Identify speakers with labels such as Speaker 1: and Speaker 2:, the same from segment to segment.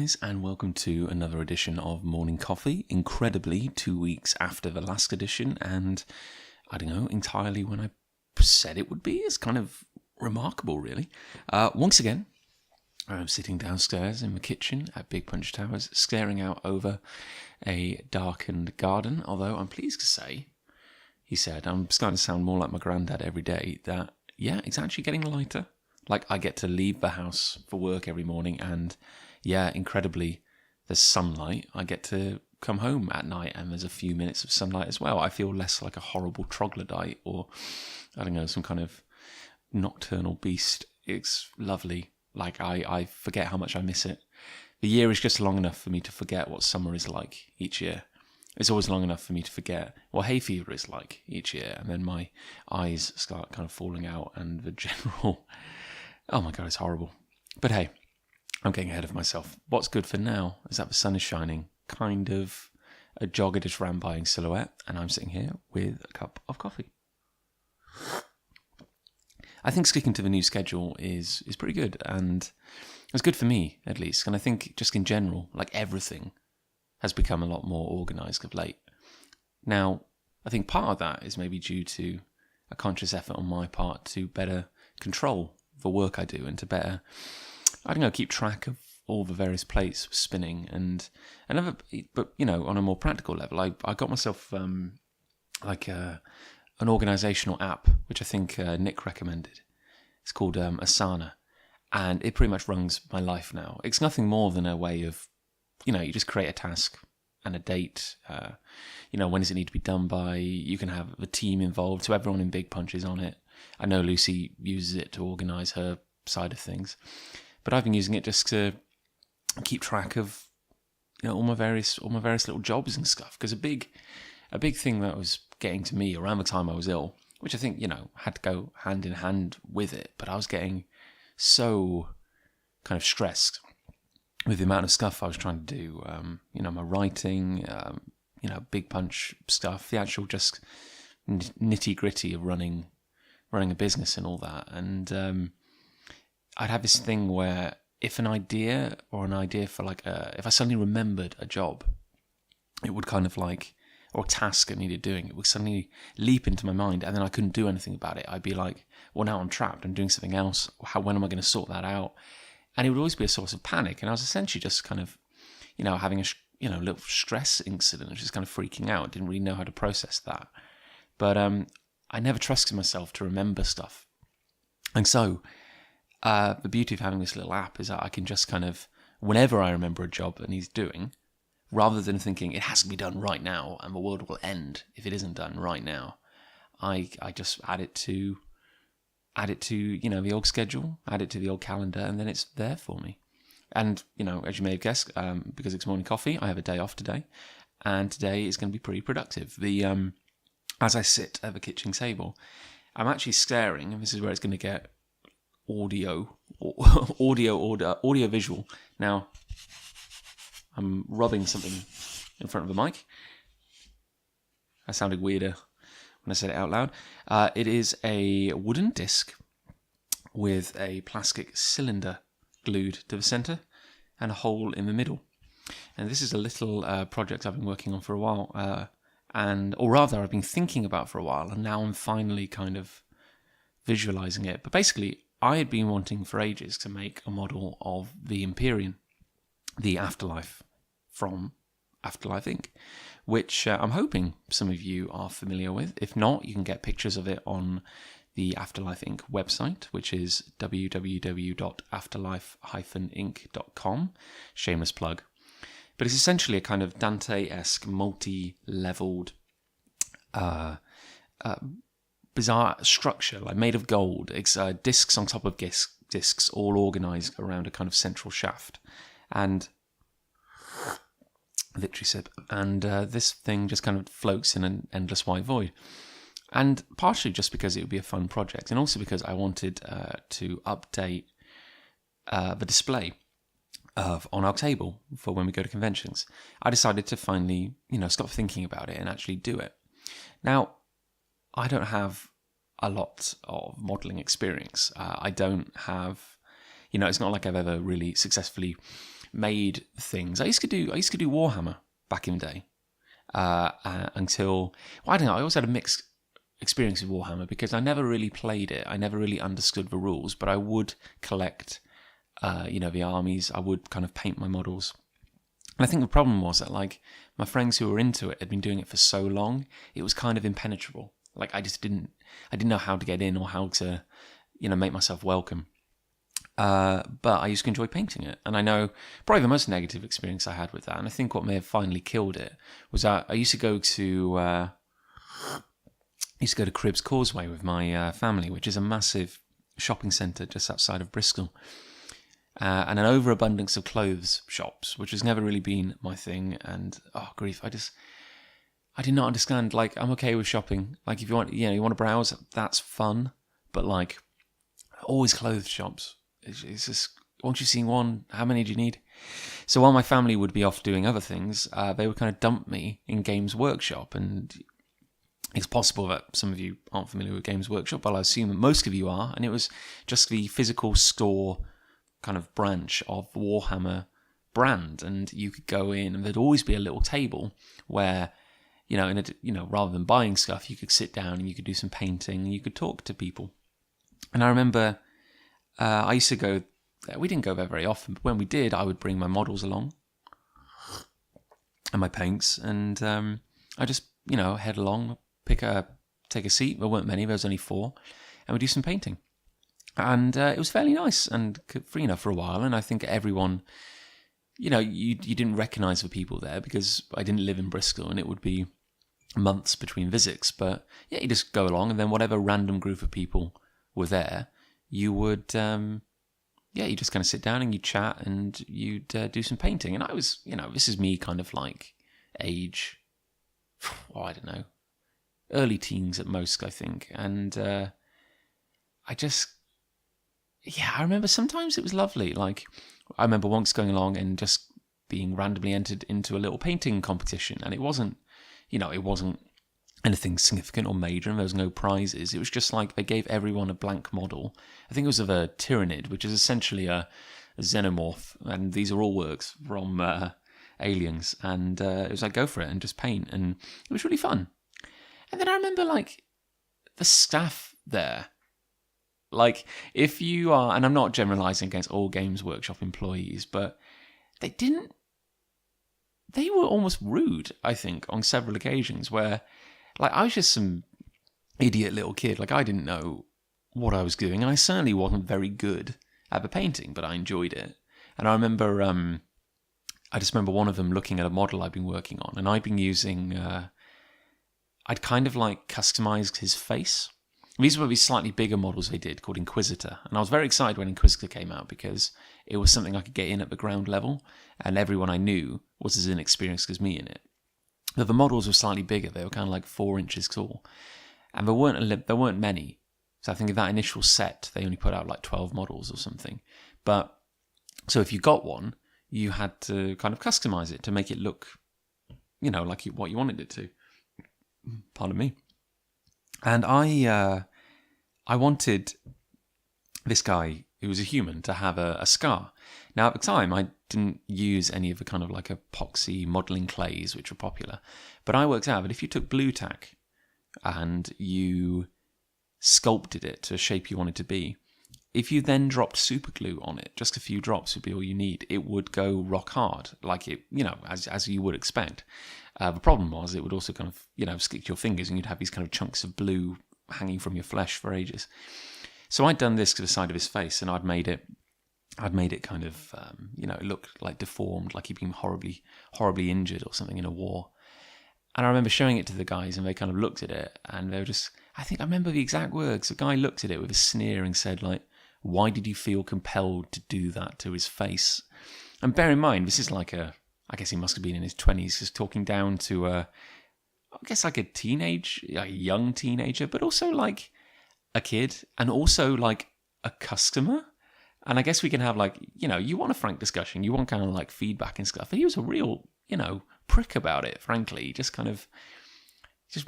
Speaker 1: guys, and welcome to another edition of Morning Coffee. Incredibly, 2 weeks after the last edition, and I don't know entirely when I said it would be. It's kind of remarkable, really. Once again, I'm sitting downstairs in the kitchen at Big Punch Towers, staring out over a darkened garden, although I'm pleased to say, he said, I'm starting to sound more like my granddad every day, that, yeah, it's actually getting lighter. Like, I get to leave the house for work every morning and, yeah, incredibly, there's sunlight. I get to come home at night and there's a few minutes of sunlight as well. I feel less like a horrible troglodyte or, I don't know, some kind of nocturnal beast. It's lovely. Like, I forget how much I miss it. The year is just long enough for me to forget what summer is like each year. It's always long enough for me to forget what hay fever is like each year. And then my eyes start kind of falling out and the general... Oh my God, it's horrible. But hey, I'm getting ahead of myself. What's good for now is that the sun is shining, kind of a joggedish ram-bying silhouette, and I'm sitting here with a cup of coffee. I think sticking to the new schedule is pretty good, and it's good for me, at least. And I think just in general, like everything has become a lot more organised of late. Now, I think part of that is maybe due to a conscious effort on my part to better control the work I do and to better, I don't know, keep track of all the various plates spinning and another. But you know, on a more practical level, I got myself an organisational app which I think Nick recommended. It's called Asana, and it pretty much runs my life now. It's nothing more than a way of, you know, you just create a task and a date. When does it need to be done by? You can have the team involved, so everyone in Big Punch is on it. I know Lucy uses it to organise her side of things, but I've been using it just to keep track of, you know, all my various little jobs and stuff. Because a big thing that was getting to me around the time I was ill, which I think, you know, had to go hand in hand with it, but I was getting so kind of stressed with the amount of stuff I was trying to do. My writing, Big Punch stuff, the actual just nitty gritty of running a business and all that. And I'd have this thing where if an idea for if I suddenly remembered a job, it would kind of like, or a task I needed doing, it would suddenly leap into my mind and then I couldn't do anything about it. I'd be like, well, now I'm trapped, I'm doing something else. When am I going to sort that out? And it would always be a source of panic. And I was essentially just kind of, having a little stress incident, just kind of freaking out. Didn't really know how to process that. But I never trusted myself to remember stuff. And so the beauty of having this little app is that I can just kind of, whenever I remember a job that needs doing, rather than thinking it has to be done right now and the world will end if it isn't done right now, I just add it to the old schedule, add it to the old calendar, and then it's there for me. And, as you may have guessed, because it's morning coffee, I have a day off today, and today is going to be pretty productive. As I sit at the kitchen table, I'm actually staring, and this is where it's going to get audio visual. Now, I'm rubbing something in front of the mic. That sounded weirder when I said it out loud. It is a wooden disc with a plastic cylinder glued to the centre and a hole in the middle. And this is a little project I've been working on for a while, I've been thinking about for a while, and now I'm finally kind of visualising it. But basically, I had been wanting for ages to make a model of the Empyrean, the afterlife from Afterlife Inc., which I'm hoping some of you are familiar with. If not, you can get pictures of it on the Afterlife Inc. website, which is www.afterlife-inc.com. Shameless plug. But it's essentially a kind of Dante-esque, multi-leveled, bizarre structure, like made of gold. It's discs on top of discs, all organised around a kind of central shaft. And victory sip. And this thing just kind of floats in an endless white void. And partially just because it would be a fun project, and also because I wanted to update the display on our table for when we go to conventions. I decided to finally, stop thinking about it and actually do it. Now, I don't have a lot of modelling experience. I don't have, it's not like I've ever really successfully made things. I used to do Warhammer back in the day until, well, I don't know. I always had a mixed experience with Warhammer because I never really played it. I never really understood the rules, but I would collect, the armies. I would kind of paint my models. And I think the problem was that, like, my friends who were into it had been doing it for so long, it was kind of impenetrable. Like, I didn't know how to get in or how to, make myself welcome. But I used to enjoy painting it. And I know probably the most negative experience I had with that, and I think what may have finally killed it, was I used to go to Cribbs Causeway with my family, which is a massive shopping centre just outside of Bristol. And an overabundance of clothes shops, which has never really been my thing. And, oh, grief, I did not understand. Like, I'm okay with shopping. Like, if you want to browse, that's fun. But, like, always clothes shops. It's just, once you've seen one, how many do you need? So while my family would be off doing other things, they would kind of dump me in Games Workshop. And it's possible that some of you aren't familiar with Games Workshop, but I assume that most of you are. And it was just the physical store kind of branch of Warhammer brand, and you could go in, and there'd always be a little table where, rather than buying stuff, you could sit down and you could do some painting and you could talk to people. And I remember I used to go there. We didn't go there very often, but when we did, I would bring my models along and my paints, and I just head along, take a seat. There weren't many; there was only 4, and we do some painting. And it was fairly nice, and for a while. And I think everyone, you didn't recognise the people there because I didn't live in Bristol, and it would be months between visits. But yeah, you just go along, and then whatever random group of people were there, you would, you just kind of sit down and you chat and you'd do some painting. And I was, this is me kind of like age, I don't know, early teens at most, I think. And I remember sometimes it was lovely. Like, I remember once going along and just being randomly entered into a little painting competition, and it wasn't anything significant or major, and there was no prizes. It was just like they gave everyone a blank model. I think it was of a Tyranid, which is essentially a xenomorph, and these are all works from Aliens, and it was like, go for it and just paint, and it was really fun. And then I remember, like, the staff there. Like, if you are, and I'm not generalising against all Games Workshop employees, but they were almost rude, I think, on several occasions where, like, I was just some idiot little kid. Like, I didn't know what I was doing, and I certainly wasn't very good at the painting, but I enjoyed it. And I remember, I just remember one of them looking at a model I'd been working on, and I'd been using, I'd kind of like customised his face. These were these slightly bigger models they did called Inquisitor. And I was very excited when Inquisitor came out because it was something I could get in at the ground level, and everyone I knew was as inexperienced as me in it. But the models were slightly bigger. They were kind of like 4 inches tall. And there weren't many. So I think in that initial set, they only put out like 12 models or something. But so if you got one, you had to kind of customize it to make it look, like what you wanted it to. Pardon me. And I wanted this guy, who was a human, to have a scar. Now, at the time, I didn't use any of the kind of like epoxy modelling clays, which were popular. But I worked out that if you took blue tack and you sculpted it to a shape you wanted to be, if you then dropped super glue on it, just a few drops would be all you need, it would go rock hard, like it, as you would expect. The problem was it would also kind of, stick to your fingers, and you'd have these kind of chunks of blue hanging from your flesh for ages. So I'd done this to the side of his face, and I'd made it kind of, it looked like deformed, like he'd been horribly, horribly injured or something in a war. And I remember showing it to the guys, and they kind of looked at it, and they were just, I think I remember the exact words. The guy looked at it with a sneer and said, like, why did you feel compelled to do that to his face? And bear in mind, this is like I guess he must have been in his 20s, just talking down to I guess like a young teenager, but also like a kid, and also like a customer. And I guess we can have like, you want a frank discussion, you want kind of like feedback and stuff. And he was a real, prick about it, frankly. Just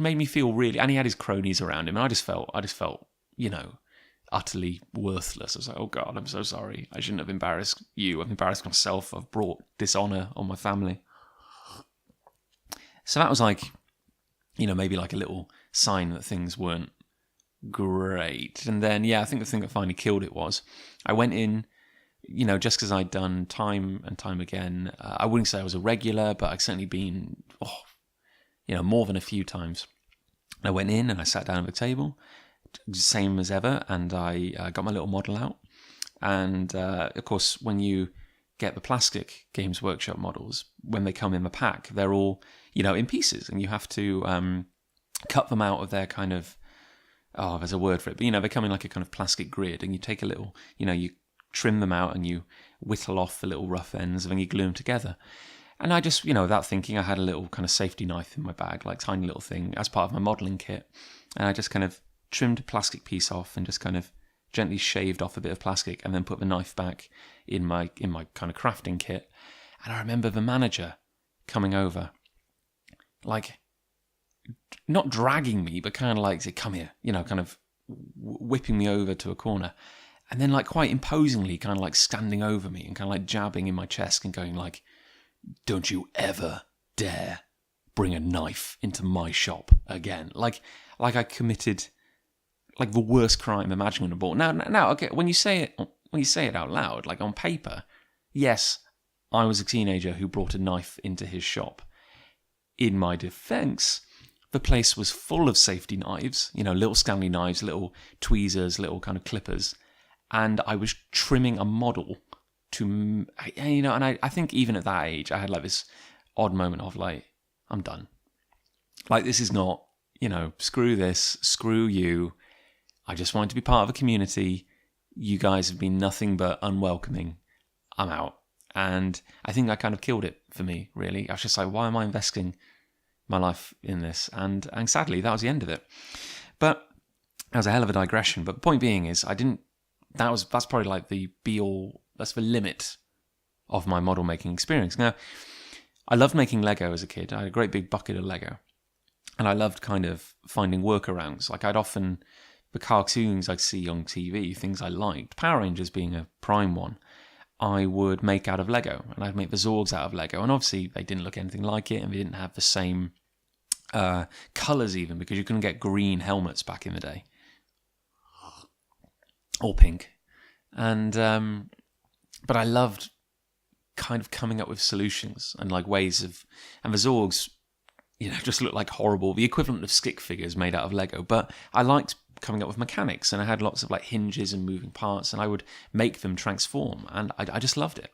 Speaker 1: made me feel really, and he had his cronies around him, and I just felt, utterly worthless. I was like, oh God, I'm so sorry. I shouldn't have embarrassed you. I've embarrassed myself. I've brought dishonour on my family. So that was like, maybe like a little sign that things weren't great. And then, I think the thing that finally killed it was I went in, just because I'd done time and time again. I wouldn't say I was a regular, but I'd certainly been, more than a few times. I went in and I sat down at the table, same as ever, and I got my little model out. And of course, when you get the plastic Games Workshop models, when they come in the pack, they're all, in pieces, and you have to cut them out of their kind of, there's a word for it, but they come in like a kind of plastic grid, and you take a little, you trim them out and you whittle off the little rough ends, and then you glue them together. And I just, without thinking, I had a little kind of safety knife in my bag, like tiny little thing, as part of my modelling kit. And I just kind of trimmed a plastic piece off and just kind of gently shaved off a bit of plastic, and then put the knife back in my kind of crafting kit. And I remember the manager coming over, like, not dragging me, but kind of like, say, come here, kind of whipping me over to a corner. And then, like, quite imposingly kind of like standing over me and kind of like jabbing in my chest and going like, don't you ever dare bring a knife into my shop again. Like I committed like the worst crime imaginable. Now, okay, when you say it out loud, like on paper, yes, I was a teenager who brought a knife into his shop. In my defense, the place was full of safety knives, little Stanley knives, little tweezers, little kind of clippers, and I was trimming a model to, and I think even at that age, I had like this odd moment of like, I'm done. Like, this is not, screw this, screw you. I just wanted to be part of a community. You guys have been nothing but unwelcoming. I'm out. And I think that kind of killed it for me, really. I was just like, why am I investing my life in this? And sadly, that was the end of it. But that was a hell of a digression. But the point being is, that's probably like the be-all, that's the limit of my model making experience. Now, I loved making Lego as a kid. I had a great big bucket of Lego. And I loved kind of finding workarounds. Like, the cartoons I'd see on TV, things I liked, Power Rangers being a prime one, I would make out of Lego. And I'd make the Zorgs out of Lego. And obviously, they didn't look anything like it, and they didn't have the same colours even, because you couldn't get green helmets back in the day. Or pink. And but I loved kind of coming up with solutions and like ways of, and the Zorgs, just looked like horrible, the equivalent of stick figures made out of Lego. But I liked coming up with mechanics, and I had lots of like hinges and moving parts, and I would make them transform, and I just loved it.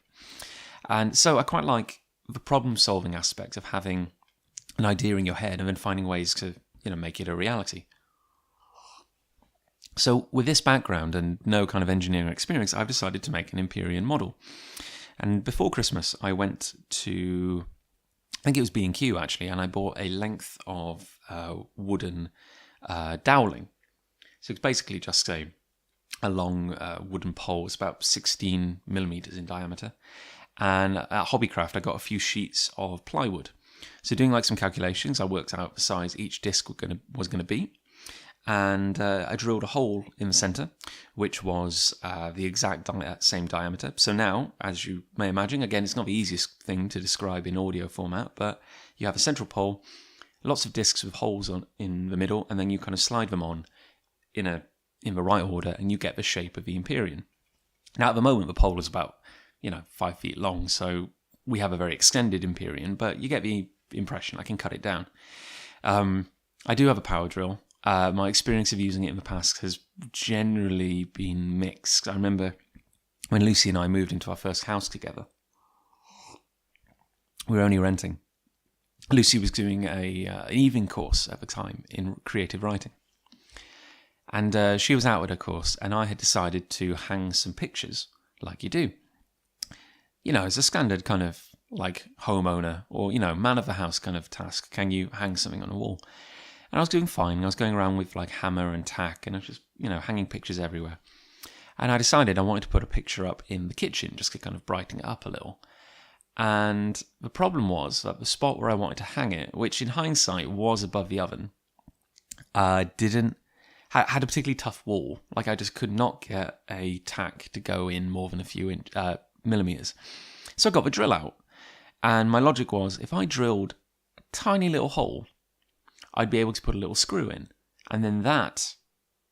Speaker 1: And so I quite like the problem solving aspect of having an idea in your head and then finding ways to, make it a reality. So with this background and no kind of engineering experience, I've decided to make an Empyrean model. And before Christmas, I went to, I think it was B&Q actually, and I bought a length of wooden dowling. So it's basically just a long wooden pole. It's about 16 millimeters in diameter. And at Hobbycraft, I got a few sheets of plywood. So doing like some calculations, I worked out the size each disc was going to be. And I drilled a hole in the center, which was the exact same diameter. So now, as you may imagine, again, it's not the easiest thing to describe in audio format, but you have a central pole, lots of discs with holes in the middle, and then you kind of slide them on in the right order, and you get the shape of the Empyrean. Now, at the moment, the pole is about 5 feet long, so we have a very extended Empyrean, but you get the impression. I can cut it down. I do have a power drill. My experience of using it in the past has generally been mixed. I remember when Lucy and I moved into our first house together, we were only renting. Lucy was doing an evening course at the time in creative writing. And she was out at her course, and I had decided to hang some pictures, like you do. As a standard kind of like homeowner or, man of the house kind of task. Can you hang something on a wall? And I was doing fine. I was going around with like hammer and tack, and I was just, hanging pictures everywhere. And I decided I wanted to put a picture up in the kitchen just to kind of brighten it up a little. And the problem was that the spot where I wanted to hang it, which in hindsight was above the oven, didn't had a particularly tough wall. Like I just could not get a tack to go in more than a few millimeters. So I got the drill out. And my logic was, if I drilled a tiny little hole, I'd be able to put a little screw in. And then that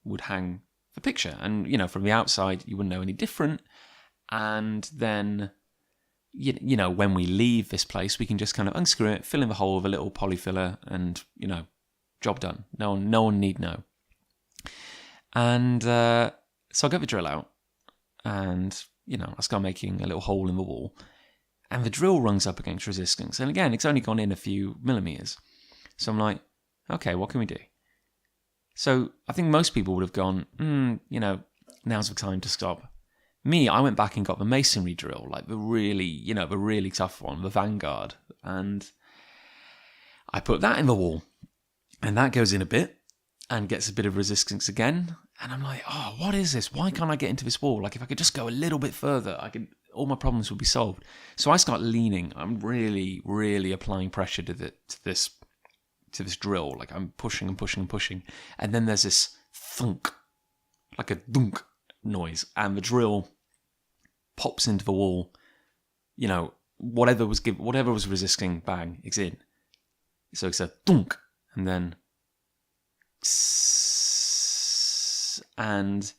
Speaker 1: would hang the picture. And, from the outside, you wouldn't know any different. And then, when we leave this place, we can just kind of unscrew it, fill in the hole with a little polyfiller, and, job done. No one need know. And so I got the drill out, and, I start making a little hole in the wall. And the drill rungs up against resistance. And again, it's only gone in a few millimeters. So I'm like, okay, what can we do? So I think most people would have gone, now's the time to stop. Me, I went back and got the masonry drill, like the really tough one, the Vanguard. And I put that in the wall. And that goes in a bit and gets a bit of resistance again. And I'm like, oh, what is this? Why can't I get into this wall? Like, if I could just go a little bit further, all my problems would be solved. So I start leaning. I'm really, really applying pressure to this drill. Like, I'm pushing and pushing and pushing. And then there's this thunk, like a dunk noise. And the drill pops into the wall. Whatever was resisting, bang, it's in. So it's a thunk. And then... And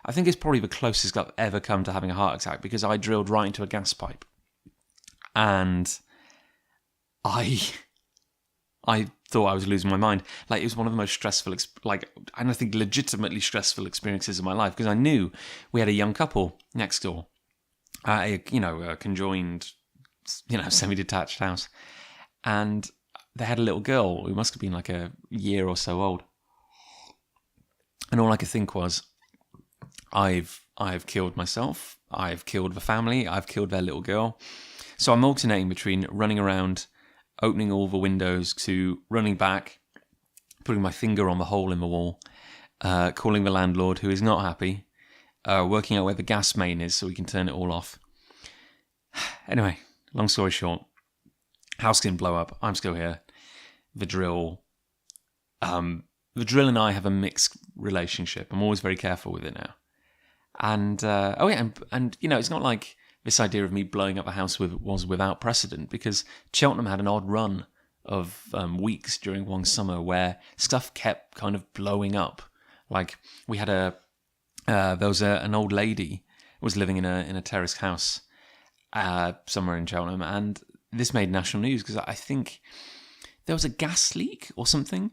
Speaker 1: I think it's probably the closest I've ever come to having a heart attack, because I drilled right into a gas pipe. And I thought I was losing my mind. Like, it was one of the most stressful, and I think legitimately stressful experiences of my life, because I knew we had a young couple next door, a conjoined, semi-detached house. And they had a little girl who must have been like a year or so old. And all I could think was, I've killed myself, I've killed the family, I've killed their little girl. So I'm alternating between running around, opening all the windows, to running back, putting my finger on the hole in the wall, calling the landlord, who is not happy, working out where the gas main is so we can turn it all off. Anyway, long story short, house didn't blow up, I'm still here. The drill and I have a mixed relationship. I'm always very careful with it now. And, it's not like this idea of me blowing up a house was without precedent, because Cheltenham had an odd run of weeks during one summer where stuff kept kind of blowing up. Like, we had there was an old lady who was living in a terraced house somewhere in Cheltenham, and this made national news because I think there was a gas leak or something,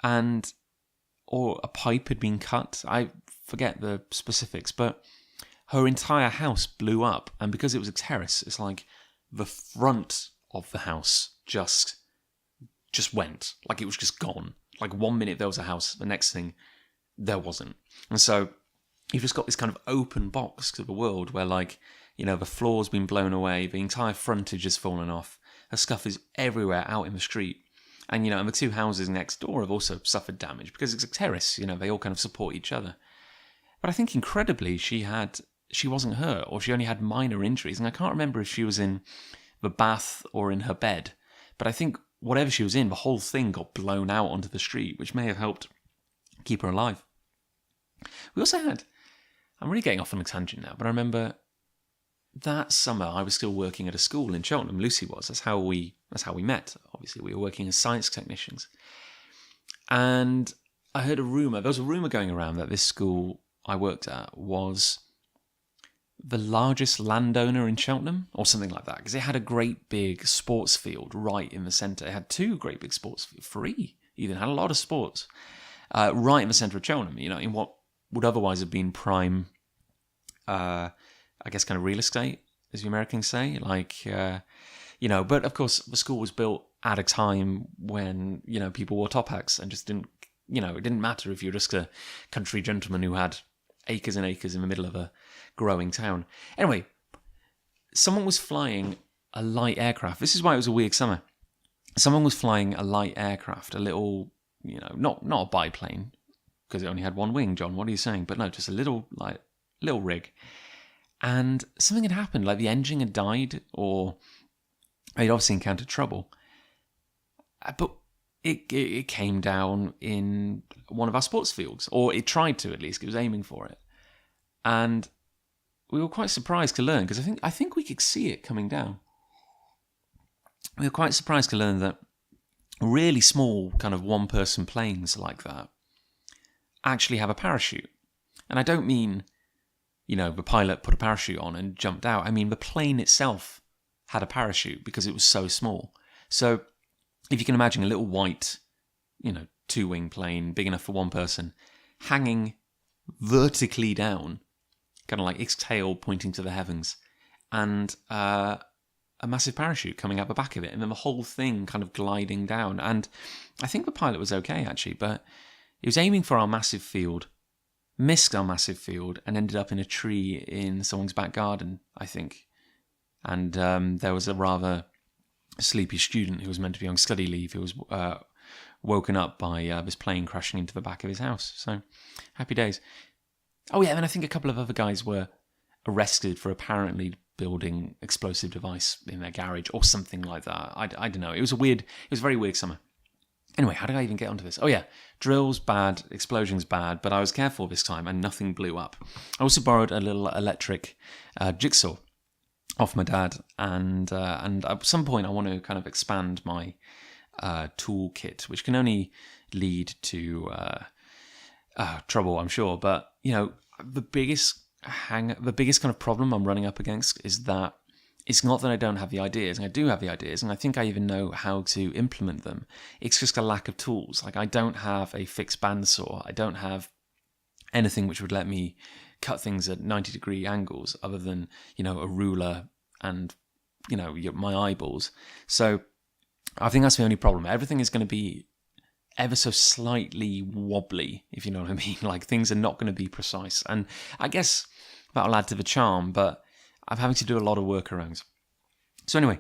Speaker 1: or a pipe had been cut. I forget the specifics, but her entire house blew up. And because it was a terrace, it's like the front of the house just went. Like, it was just gone. Like, 1 minute there was a house, the next thing there wasn't. And so you've just got this kind of open box to the world where, the floor's been blown away, the entire frontage has fallen off, her stuff is everywhere out in the street. And, and the two houses next door have also suffered damage because it's a terrace, they all kind of support each other. But I think incredibly she wasn't hurt, or she only had minor injuries. And I can't remember if she was in the bath or in her bed. But I think whatever she was in, the whole thing got blown out onto the street, which may have helped keep her alive. We also had, I'm really getting off on a tangent now, but I remember that summer I was still working at a school in Cheltenham. Lucy was. That's how we met. Obviously, we were working as science technicians. And I heard a rumour. There was a rumour going around that this school I worked at was the largest landowner in Cheltenham, or something like that, because it had a great big sports field right in the centre. It had two great big sports fields, 3 even, had a lot of sports, right in the centre of Cheltenham, in what would otherwise have been prime, I guess, kind of real estate, as the Americans say, but of course the school was built at a time when, people wore top hats and just didn't, it didn't matter if you're just a country gentleman who had acres and acres in the middle of a growing town. Anyway, someone was flying a light aircraft. This is why it was a weird summer. Someone was flying a light aircraft, a little, not a biplane, because it only had one wing, John, what are you saying? But no, just a little rig. And something had happened, like the engine had died, or they'd obviously encountered trouble. But it came down in one of our sports fields, or it tried to at least. It was aiming for it, and we were quite surprised to learn, because I think we could see it coming down. We were quite surprised to learn that really small kind of one-person planes like that actually have a parachute. And I don't mean, the pilot put a parachute on and jumped out. I mean, the plane itself had a parachute because it was so small. So if you can imagine a little white, two-wing plane, big enough for one person, hanging vertically down, kind of like its tail pointing to the heavens, and a massive parachute coming out the back of it, and then the whole thing kind of gliding down. And I think the pilot was okay, actually, but he was aiming for our massive field, missed our massive field, and ended up in a tree in someone's back garden, I think. And there was a rather sleepy student who was meant to be on study leave who was woken up by this plane crashing into the back of his house. So, happy days. Oh yeah, and I think a couple of other guys were arrested for apparently building explosive device in their garage or something like that. I don't know. It was a very weird summer. Anyway, how did I even get onto this? Oh yeah, drills bad, explosions bad, but I was careful this time and nothing blew up. I also borrowed a little electric jigsaw off my dad, and at some point I want to kind of expand my toolkit, which can only lead to trouble, I'm sure. But the biggest kind of problem I'm running up against is that it's not that I don't have the ideas, and I do have the ideas, and I think I even know how to implement them. It's just a lack of tools. Like, I don't have a fixed bandsaw. I don't have anything which would let me cut things at 90-degree angles other than, a ruler and, my eyeballs. So I think that's the only problem. Everything is going to be ever so slightly wobbly, if you know what I mean. Like, things are not going to be precise. And I guess that'll add to the charm, but I'm having to do a lot of workarounds. So anyway,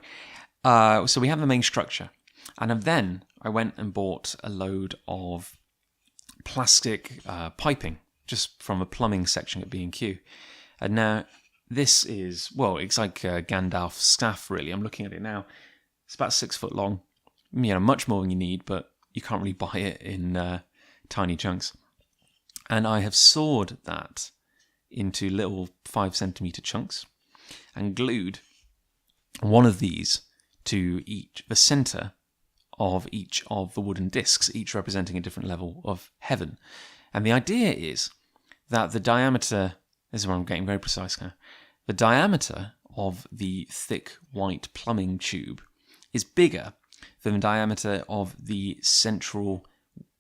Speaker 1: so we have the main structure. And then I went and bought a load of plastic piping, just from a plumbing section at B&Q. And now this is, it's like Gandalf's staff, really. I'm looking at it now. It's about 6 foot long. Much more than you need, but you can't really buy it in tiny chunks. And I have sawed that into little 5 centimeter chunks and glued one of these to the center of each of the wooden discs, each representing a different level of heaven. And the idea is that the diameter, this is where I'm getting very precise now, the diameter of the thick white plumbing tube is bigger than the diameter of the central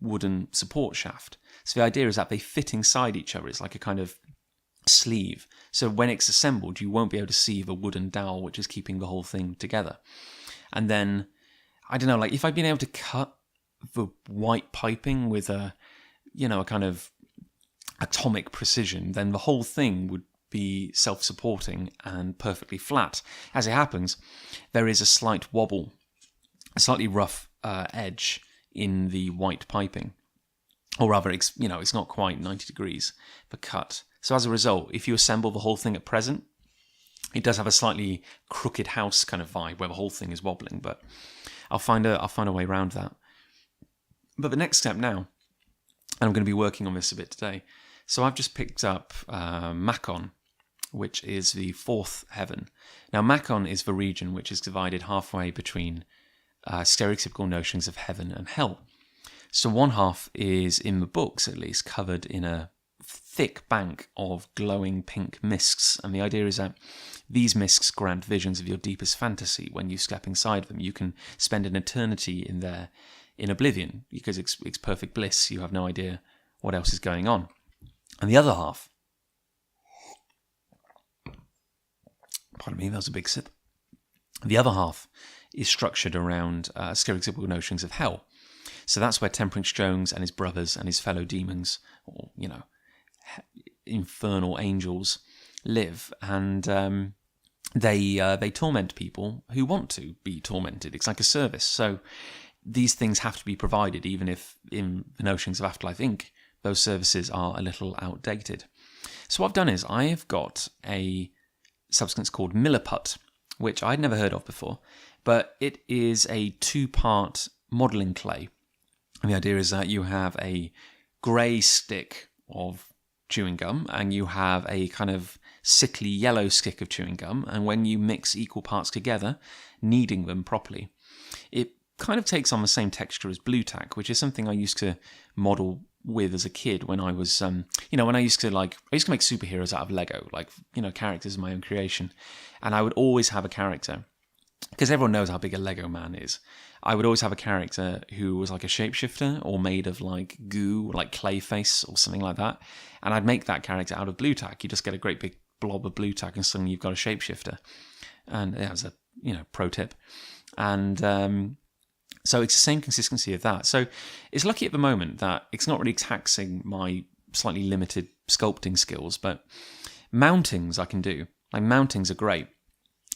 Speaker 1: wooden support shaft. So the idea is that they fit inside each other. It's like a kind of sleeve. So when it's assembled, you won't be able to see the wooden dowel which is keeping the whole thing together. And then, I don't know, like if I'd been able to cut the white piping with a kind of atomic precision, then the whole thing would be self-supporting and perfectly flat. As it happens, there is a slight wobble, a slightly rough edge in the white piping. Or rather, it's not quite 90 degrees, the cut. So as a result, if you assemble the whole thing at present, it does have a slightly crooked house kind of vibe where the whole thing is wobbling, but I'll find a way around that. But the next step now, and I'm going to be working on this a bit today, so I've just picked up Makon, which is the fourth heaven. Now, Makon is the region which is divided halfway between stereotypical notions of heaven and hell. So one half is, in the books at least, covered in a thick bank of glowing pink mists, and the idea is that these mists grant visions of your deepest fantasy. When you step inside them, you can spend an eternity in there in oblivion, because it's perfect bliss. You have no idea what else is going on. And the other half, pardon me, that was a big sip. The other half is structured around stereotypical notions of hell. So that's where Temperance Jones and his brothers and his fellow demons, or infernal angels, live, and they torment people who want to be tormented. It's like a service. So these things have to be provided, even if in the notions of Afterlife Inc., those services are a little outdated. So what I've done is I have got a substance called milliput, which I'd never heard of before, but it is a 2-part modelling clay. And the idea is that you have a grey stick of chewing gum and you have a kind of sickly yellow stick of chewing gum, and when you mix equal parts together, kneading them properly, it kind of takes on the same texture as blue tack, which is something I used to model with as a kid when I was, when I used to make superheroes out of Lego, characters of my own creation, and I would always have a character, because everyone knows how big a Lego man is. I would always have a character who was like a shapeshifter or made of like goo, like Clayface or something like that, and I'd make that character out of blue tack. You just get a great big blob of blue tack and suddenly you've got a shapeshifter. And it has a pro tip. And so it's the same consistency of that. So it's lucky at the moment that it's not really taxing my slightly limited sculpting skills, but mountings I can do. Like mountings are great.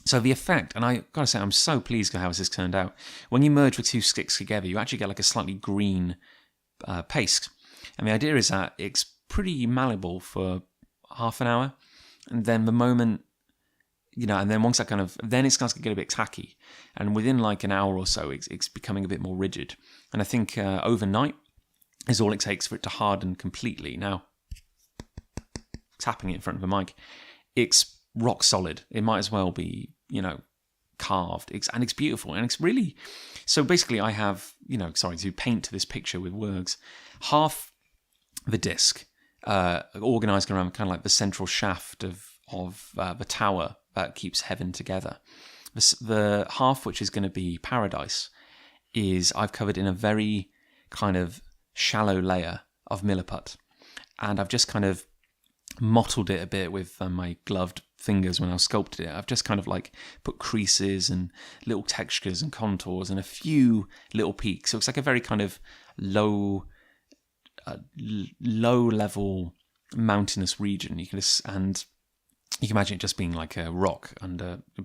Speaker 1: So the effect, and I gotta say, I'm so pleased with how this has turned out. When you merge the two sticks together, you actually get like a slightly green paste. And the idea is that it's pretty malleable for half an hour. And then the moment, and then once that then it starts to get a bit tacky. And within like an hour or so, it's becoming a bit more rigid. And I think overnight is all it takes for it to harden completely. Now, tapping it in front of the mic, it's rock solid. It might as well be, carved. And it's beautiful. And it's really, so basically I have, to paint this picture with words, half the disc, organised around kind of like the central shaft of the tower that keeps heaven together. The half which is going to be paradise is I've covered in a very kind of shallow layer of milliput, and I've just kind of mottled it a bit with my gloved fingers when I sculpted it. I've just kind of like put creases and little textures and contours and a few little peaks. So it's like a very kind of low level mountainous region. You can imagine it just being like a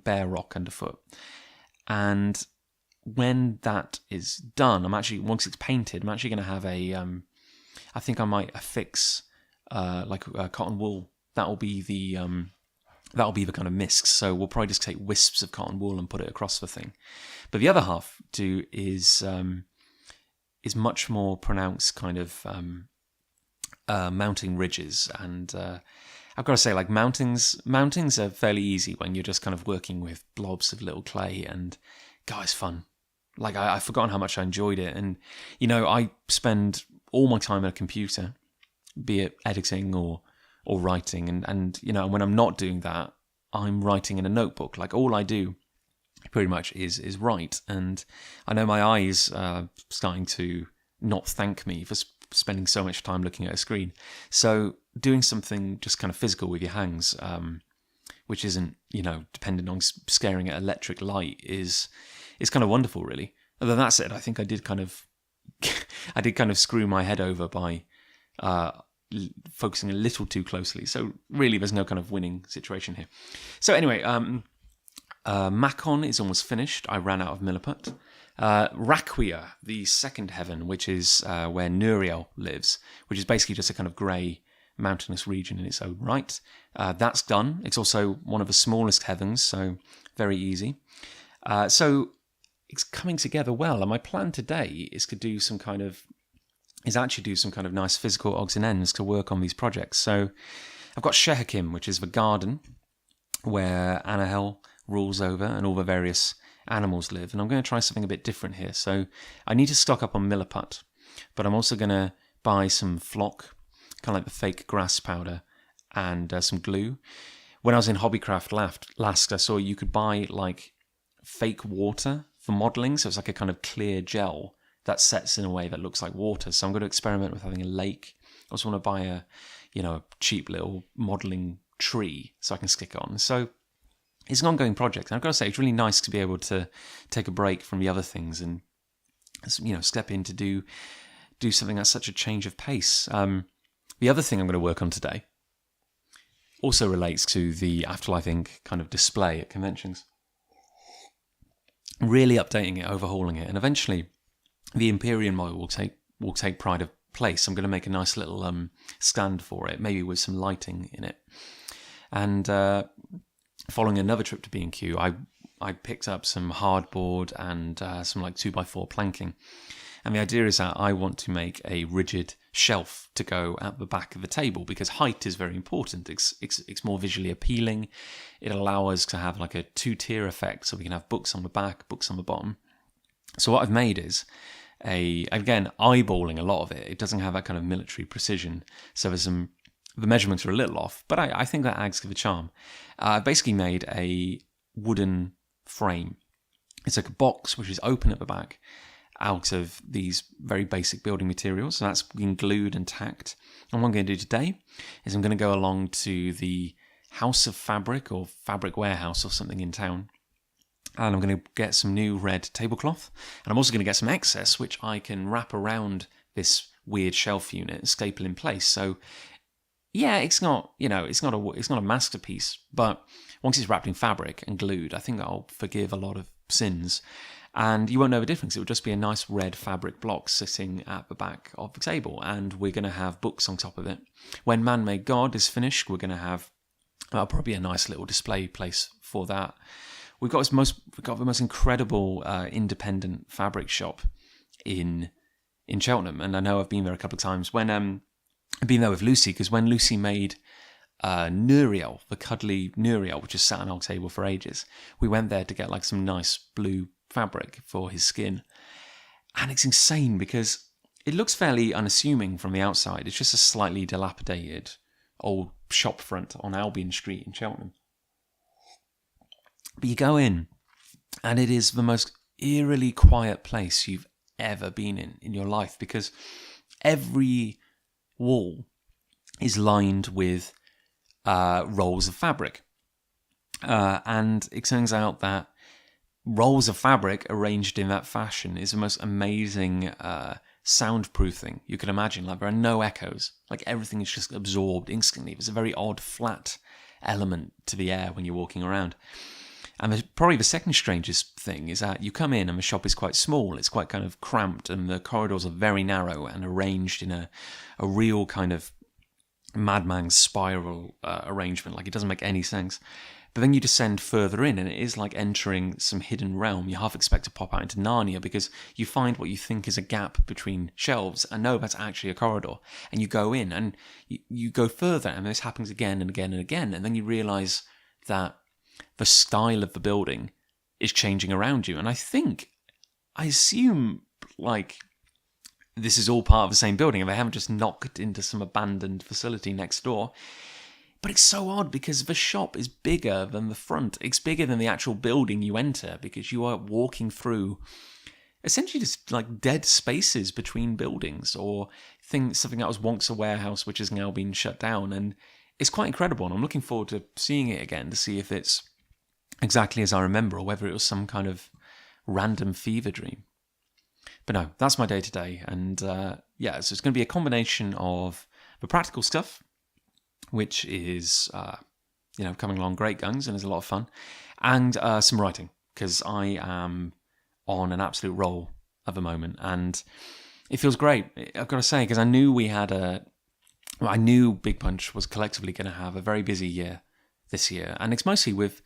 Speaker 1: bare rock underfoot. And when that is done, once it's painted, I'm actually going to have I think I might affix cotton wool. That'll be the kind of misks. So we'll probably just take wisps of cotton wool and put it across the thing. But the other half is much more pronounced kind of mounting ridges. And I've got to say, like mountings are fairly easy when you're just kind of working with blobs of little clay, and God, it's fun. Like I've forgotten how much I enjoyed it. And, I spend all my time at a computer, be it editing or writing. And when I'm not doing that, I'm writing in a notebook. Like all I do pretty much is write. And I know my eyes are starting to not thank me for spending so much time looking at a screen. So doing something just kind of physical with your hands, which isn't, dependent on staring at electric light is kind of wonderful, really. Although that said, I think I did kind of screw my head over by focusing a little too closely. So really, there's no kind of winning situation here. So anyway, Macon is almost finished. I ran out of milliput. Raquia, the second heaven, which is where Nuriel lives, which is basically just a kind of grey mountainous region in its own right. That's done. It's also one of the smallest heavens, so very easy. So it's coming together well. And my plan today is to do some kind of nice physical odds and ends to work on these projects. So I've got Shehakim, which is the garden where Anahel rules over and all the various animals live. And I'm going to try something a bit different here. So I need to stock up on milliput, but I'm also going to buy some flock, kind of like the fake grass powder, and some glue. When I was in Hobbycraft last, I saw you could buy like fake water for modelling. So it's like a kind of clear gel that sets in a way that looks like water. So I'm going to experiment with having a lake. I also want to buy a cheap little modelling tree so I can stick it on. So it's an ongoing project. And I've got to say, it's really nice to be able to take a break from the other things and, step in to do something that's such a change of pace. The other thing I'm going to work on today also relates to the Afterlife Inc. kind of display at conventions. Really updating it, overhauling it, and eventually the Empyrean model will take pride of place. I'm going to make a nice little stand for it, maybe with some lighting in it. And following another trip to B&Q, I picked up some hardboard and some like 2x4 planking. And the idea is that I want to make a rigid shelf to go at the back of the table because height is very important. It's more visually appealing. It'll allow us to have like a 2-tier effect, so we can have books on the back, books on the bottom. So what I've made is again, eyeballing a lot of it. It doesn't have that kind of military precision. So the measurements are a little off, but I think that adds to the charm. I've basically made a wooden frame. It's like a box which is open at the back out of these very basic building materials. So that's been glued and tacked. And what I'm going to do today is I'm going to go along to the House of Fabric or Fabric Warehouse or something in town. And I'm going to get some new red tablecloth. And I'm also going to get some excess, which I can wrap around this weird shelf unit and staple in place. So yeah, it's not a masterpiece, but once it's wrapped in fabric and glued, I think I'll forgive a lot of sins. And you won't know the difference. It will just be a nice red fabric block sitting at the back of the table. And we're going to have books on top of it. When Man-Made God is finished, we're going to have probably a nice little display place for that. We've got the most incredible independent fabric shop in Cheltenham. And I know I've been there a couple of times. When I've been there with Lucy, because when Lucy made Nuriel, the cuddly Nuriel, which has sat on our table for ages, we went there to get like some nice blue fabric for his skin. And it's insane because it looks fairly unassuming from the outside. It's just a slightly dilapidated old shop front on Albion Street in Cheltenham. But you go in and it is the most eerily quiet place you've ever been in your life, because every wall is lined with rolls of fabric. And it turns out that rolls of fabric arranged in that fashion is the most amazing soundproofing you can imagine. Like, there are no echoes. Like, everything is just absorbed instantly. There's a very odd flat element to the air when you're walking around. And probably the second strangest thing is that you come in and the shop is quite small. It's quite kind of cramped, and the corridors are very narrow and arranged in a real kind of Madman's spiral arrangement. Like, it doesn't make any sense. But then you descend further in, and it is like entering some hidden realm. You half expect to pop out into Narnia, because you find what you think is a gap between shelves, and no, that's actually a corridor. And you go in, and you go further, and this happens again and again and again, and then you realise that the style of the building is changing around you. And I assume, like, this is all part of the same building, and they haven't just knocked into some abandoned facility next door. But it's so odd because the shop is bigger than the front. It's bigger than the actual building you enter, because you are walking through essentially just like dead spaces between buildings, or something that was once a warehouse which has now been shut down. And it's quite incredible, and I'm looking forward to seeing it again to see if it's exactly as I remember, or whether it was some kind of random fever dream. But no, that's my day today. And so it's going to be a combination of the practical stuff, which is, coming along great guns and is a lot of fun, and some writing, because I am on an absolute roll at the moment, and it feels great, I've got to say, because I knew I knew Big Punch was collectively going to have a very busy year this year, and it's mostly with,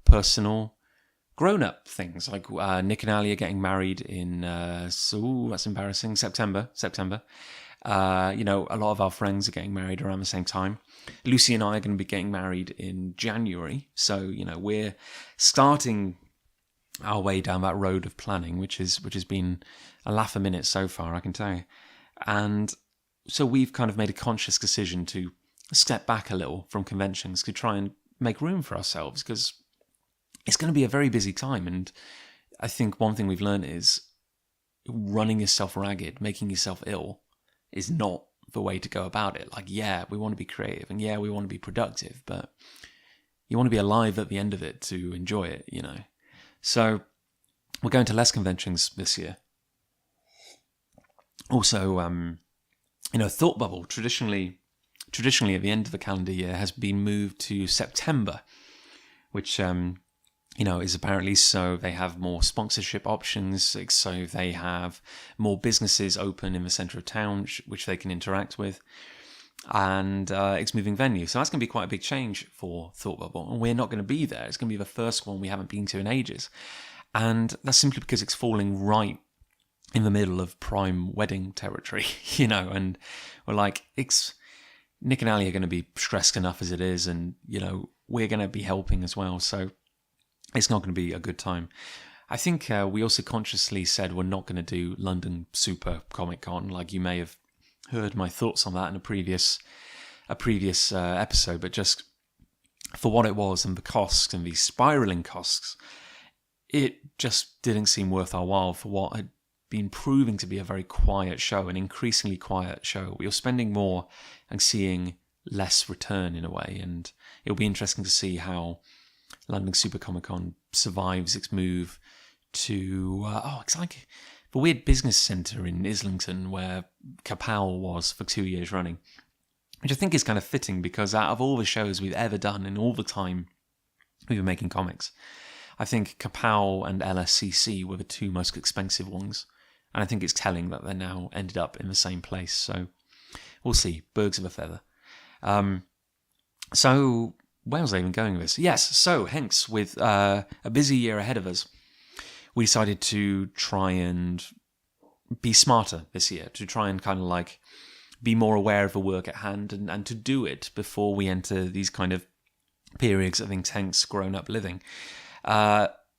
Speaker 1: personal grown-up things, like Nick and Ali are getting married in, that's embarrassing, September. A lot of our friends are getting married around the same time. Lucy and I are going to be getting married in January. So, we're starting our way down that road of planning, which has been a laugh a minute so far, I can tell you. And so we've kind of made a conscious decision to step back a little from conventions to try and make room for ourselves, because it's going to be a very busy time. And I think one thing we've learned is running yourself ragged, making yourself ill, is not the way to go about it. Like, yeah, we want to be creative, and yeah, we want to be productive, but you want to be alive at the end of it to enjoy it, So we're going to less conventions this year. Also, Thought Bubble, traditionally at the end of the calendar year, has been moved to September, which is apparently so they have more sponsorship options, so they have more businesses open in the centre of town, which they can interact with, and it's moving venue. So that's going to be quite a big change for Thought Bubble, and we're not going to be there. It's going to be the first one we haven't been to in ages, and that's simply because it's falling right in the middle of prime wedding territory, you know, and we're like, Nick and Ali are going to be stressed enough as it is, and, you know, we're going to be helping as well, so it's not going to be a good time. I think we also consciously said we're not going to do London Super Comic Con. Like, you may have heard my thoughts on that in a previous episode, but just for what it was and the costs and the spiraling costs, it just didn't seem worth our while for what had been proving to be a very quiet show, an increasingly quiet show. We were spending more and seeing less return in a way, and it'll be interesting to see how London Super Comic Con survives its move to it's like the weird business centre in Islington where Kapow was for 2 years running, which I think is kind of fitting, because out of all the shows we've ever done in all the time we've been making comics, I think Kapow and LSCC were the two most expensive ones, and I think it's telling that they're now ended up in the same place. So we'll see. Birds of a feather. So where was I even going with this? Yes, so hence, with a busy year ahead of us, we decided to try and be smarter this year, to try and kind of like be more aware of the work at hand, and to do it before we enter these kind of periods of intense grown-up living.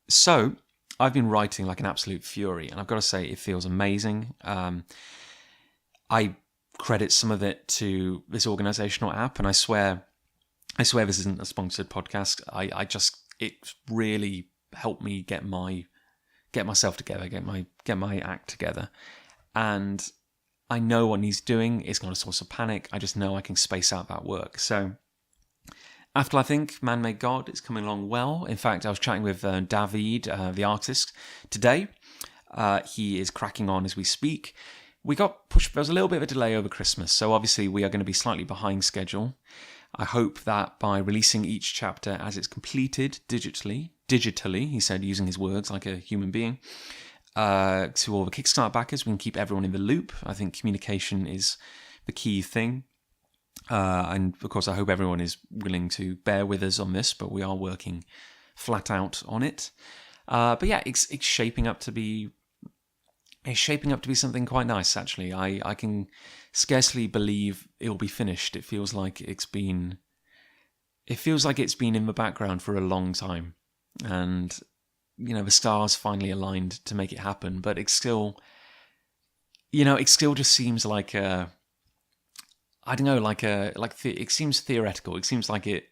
Speaker 1: So I've been writing like an absolute fury, and I've got to say it feels amazing. I credit some of it to this organizational app, and I swear this isn't a sponsored podcast. It really helped me get myself together, get my act together, and I know what he's doing. It's not a source of panic. I just know I can space out that work. So After I Think, Man-Made God is coming along well. In fact, I was chatting with David, the artist, today. He is cracking on as we speak. We got pushed. There was a little bit of a delay over Christmas, so obviously we are going to be slightly behind schedule. I hope that by releasing each chapter as it's completed digitally, he said, using his words like a human being, to all the Kickstarter backers, we can keep everyone in the loop. I think communication is the key thing. And of course, I hope everyone is willing to bear with us on this, but we are working flat out on it. But yeah, it's shaping up to be something quite nice, actually. I can scarcely believe it will be finished. It feels like it's been in the background for a long time, and you know, the stars finally aligned to make it happen. But it's still, you know, it still just seems like it seems theoretical. It seems like it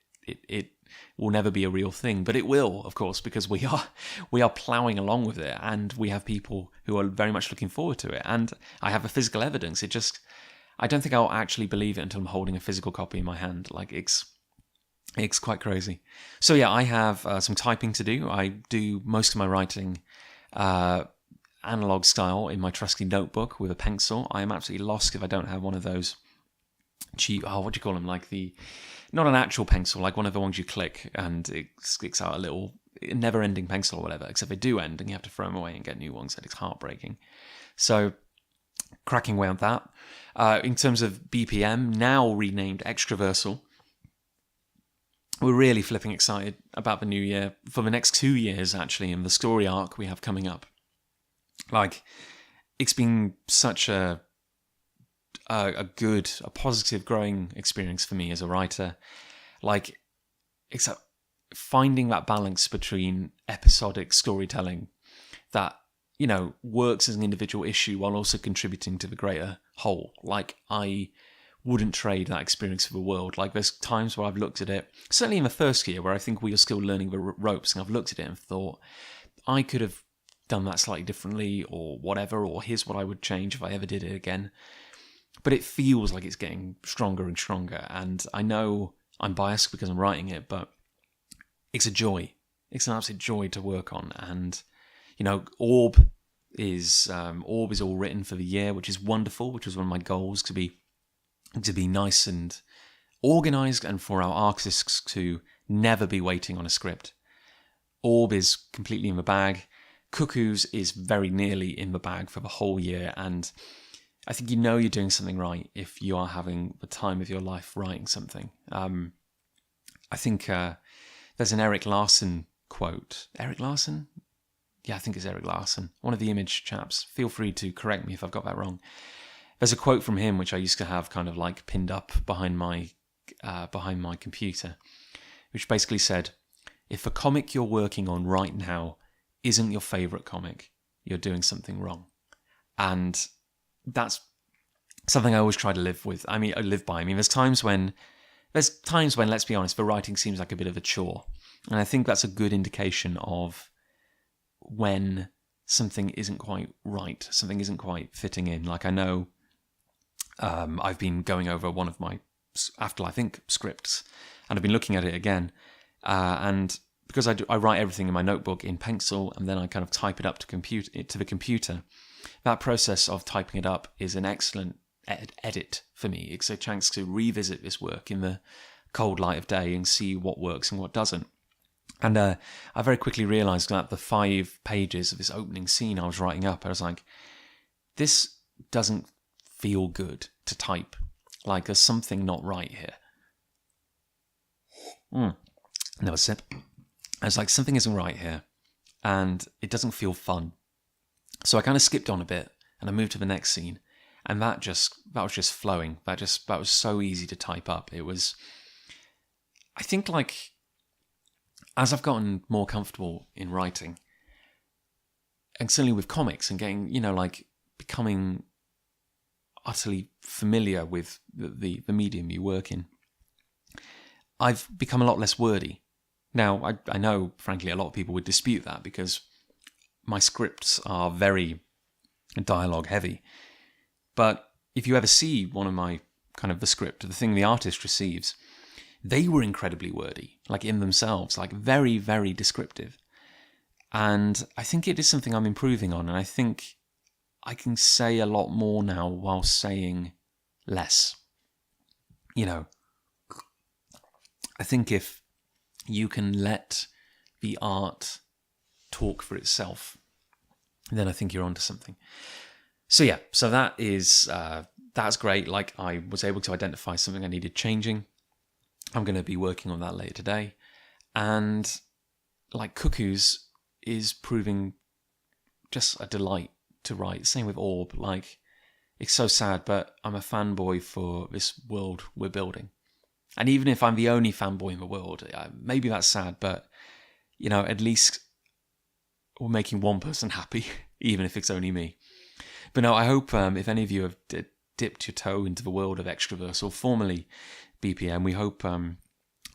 Speaker 1: will never be a real thing, but it will, of course, because we are ploughing along with it, and we have people who are very much looking forward to it. And I have the physical evidence. I don't think I'll actually believe it until I'm holding a physical copy in my hand. Like, it's quite crazy. So yeah, I have some typing to do. I do most of my writing analog style in my trusty notebook with a pencil. I am absolutely lost if I don't have one of those cheap, what do you call them? Like not an actual pencil, like one of the ones you click and it sticks out a little never-ending pencil or whatever, except they do end and you have to throw them away and get new ones, and it's heartbreaking. So, cracking away on that. In terms of BPM, now renamed Extraversal, we're really flipping excited about the new year, for the next 2 years, actually, and the story arc we have coming up. Like, it's been such a positive growing experience for me as a writer. Like, it's finding that balance between episodic storytelling that, you know, works as an individual issue while also contributing to the greater whole. Like, I wouldn't trade that experience for the world. Like, there's times where I've looked at it, certainly in the first year, where I think we are still learning the ropes, and I've looked at it and thought, I could have done that slightly differently, or whatever, or here's what I would change if I ever did it again. But it feels like it's getting stronger and stronger, and I know I'm biased because I'm writing it, but it's a joy. It's an absolute joy to work on. And, you know, Awwb is all written for the year, which is wonderful, which was one of my goals, to be nice and organised, and for our artists to never be waiting on a script. Awwb is completely in the bag. Cuckoos is very nearly in the bag for the whole year, and I think you know you're doing something right if you are having the time of your life writing something. I think there's an Eric Larson quote. Eric Larson? I think it's Eric Larson, one of the Image chaps. Feel free to correct me if I've got that wrong. There's a quote from him which I used to have kind of like pinned up behind my computer, which basically said, if a comic you're working on right now isn't your favourite comic, you're doing something wrong. And that's something I always try to live with. I live by. There's times when, let's be honest, the writing seems like a bit of a chore. And I think that's a good indication of when something isn't quite right, something isn't quite fitting in. Like I know I've been going over one of my Afterlife Inc. scripts, and I've been looking at it again. And because I write everything in my notebook in pencil, and then I kind of type it up to the computer, that process of typing it up is an excellent edit for me. It's a chance to revisit this work in the cold light of day and see what works and what doesn't. And I very quickly realised that the 5 pages of this opening scene I was writing up, I was like, this doesn't feel good to type. Like there's something not right here. Another sip. I was like, something isn't right here, and it doesn't feel fun. So I kind of skipped on a bit, and I moved to the next scene, and that was just flowing. That was so easy to type up. It was, I think, like, as I've gotten more comfortable in writing, and certainly with comics, and getting, like, becoming utterly familiar with the medium you work in, I've become a lot less wordy. Now, I know, frankly, a lot of people would dispute that because my scripts are very dialogue heavy. But if you ever see one of my, kind of the script, the thing the artist receives, they were incredibly wordy, like in themselves, like very, very descriptive. And I think it is something I'm improving on, and I think I can say a lot more now while saying less. I think if you can let the art talk for itself, then I think you're onto something. So yeah, that's great. Like I was able to identify something I needed changing. I'm going to be working on that later today. And like Cuckoos is proving just a delight to write. Same with Awww. Like, it's so sad, but I'm a fanboy for this world we're building. And even if I'm the only fanboy in the world, maybe that's sad, but, at least we're making one person happy, even if it's only me. But no, I hope if any of you have dipped your toe into the world of Extraversal, formerly BPM, I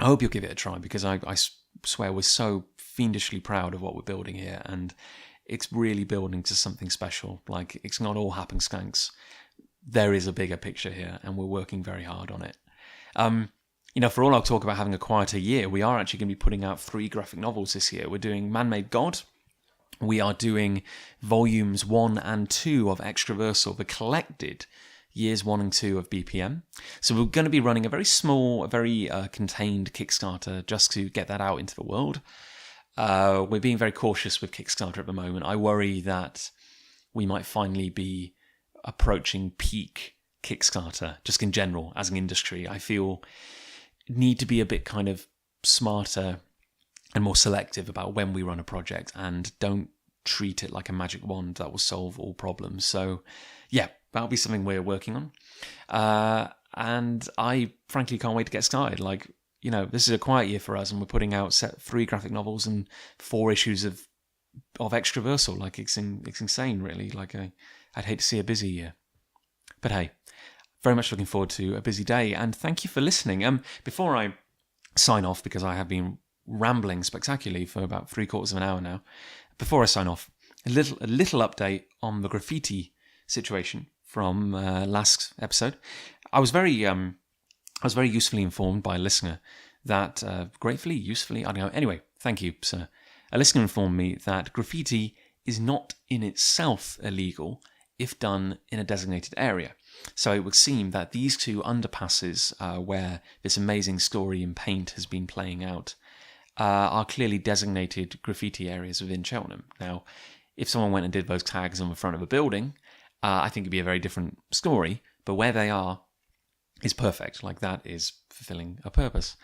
Speaker 1: hope you'll give it a try, because I swear we're so fiendishly proud of what we're building here, and it's really building to something special. Like, it's not all happenstance. There is a bigger picture here, and we're working very hard on it. For all our talk about having a quieter year, we are actually going to be putting out 3 graphic novels this year. We're doing Man-Made God. We are doing volumes 1 and 2 of Extraversal, the collected years 1 and 2 of BPM. So we're going to be running a very small, very contained Kickstarter just to get that out into the world. We're being very cautious with Kickstarter at the moment. I worry that we might finally be approaching peak Kickstarter, just in general, as an industry. I feel need to be a bit kind of smarter and more selective about when we run a project, and don't treat it like a magic wand that will solve all problems. So yeah, that'll be something we're working on. And I frankly can't wait to get started. Like, this is a quiet year for us, and we're putting out 3 graphic novels and 4 issues of Extraversal. Like, it's insane, really. Like, I'd hate to see a busy year. But hey, very much looking forward to a busy day, and thank you for listening. Before I sign off, because I have been rambling spectacularly for about 3/4 of an hour now, before I sign off, a little update on the graffiti situation from last episode. I was very usefully informed by a listener that, usefully, I don't know. Anyway, thank you, sir. A listener informed me that graffiti is not in itself illegal if done in a designated area. So it would seem that these 2 underpasses, where this amazing story in paint has been playing out, are clearly designated graffiti areas within Cheltenham. Now, if someone went and did those tags on the front of a building, I think it'd be a very different story. But where they are is perfect. Like, that is fulfilling a purpose.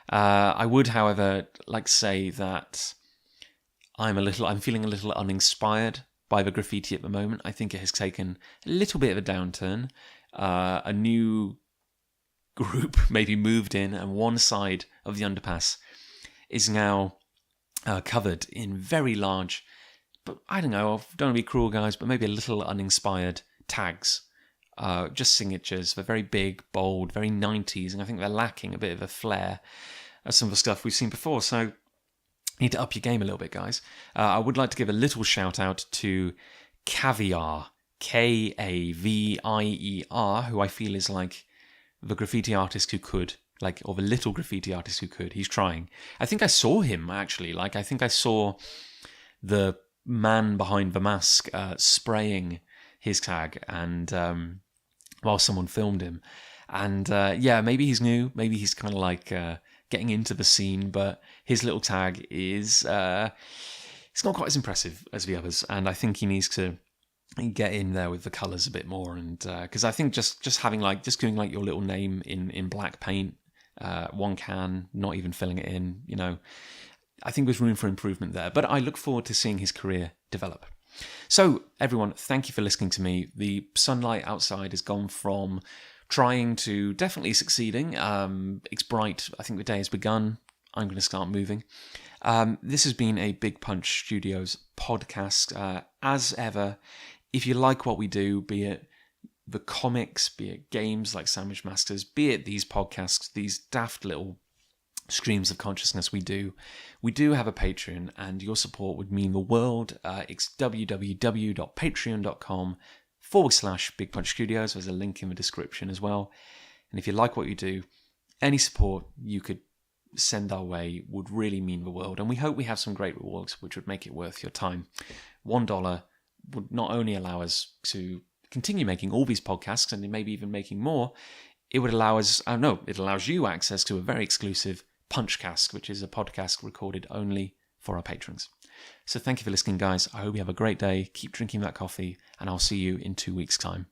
Speaker 1: I would, however, like to say that I'm feeling a little uninspired by the graffiti at the moment. I think it has taken a little bit of a downturn. A new group maybe moved in, and one side of the underpass is now covered in very large, but I don't know, I don't want to be cruel, guys, but maybe a little uninspired tags. Just signatures. They're very big, bold, very 90s, and I think they're lacking a bit of a flair of some of the stuff we've seen before. So you need to up your game a little bit, guys. I would like to give a little shout out to Caviar, Kavier, who I feel is like the graffiti artist who could, or the little graffiti artist who could. He's trying. I think I saw him, actually. I think I saw the man behind the mask spraying his tag, and while someone filmed him. And maybe he's new. Maybe he's kind of getting into the scene, but his little tag is it's not quite as impressive as the others, and I think he needs to get in there with the colours a bit more. And because I think just having doing your little name in black paint, one can, not even filling it in, I think there's room for improvement there. But I look forward to seeing his career develop. So everyone, thank you for listening to me. The sunlight outside has gone from trying to definitely succeeding. It's bright. I think the day has begun. I'm going to start moving. This has been a Big Punch Studios podcast. As ever, if you like what we do, be it the comics, be it games like Sandwich Masters, be it these podcasts, these daft little streams of consciousness we do have a Patreon, and your support would mean the world. It's www.patreon.com/Big Punch Studios. There's a link in the description as well. And if you like what you do, any support you could send our way would really mean the world. And we hope we have some great rewards which would make it worth your time. $1 would not only allow us to continue making all these podcasts and maybe even making more, it would allow us, it allows you access to a very exclusive Punchcast, which is a podcast recorded only for our patrons. So thank you for listening, guys. I hope you have a great day. Keep drinking that coffee, and I'll see you in 2 weeks' time.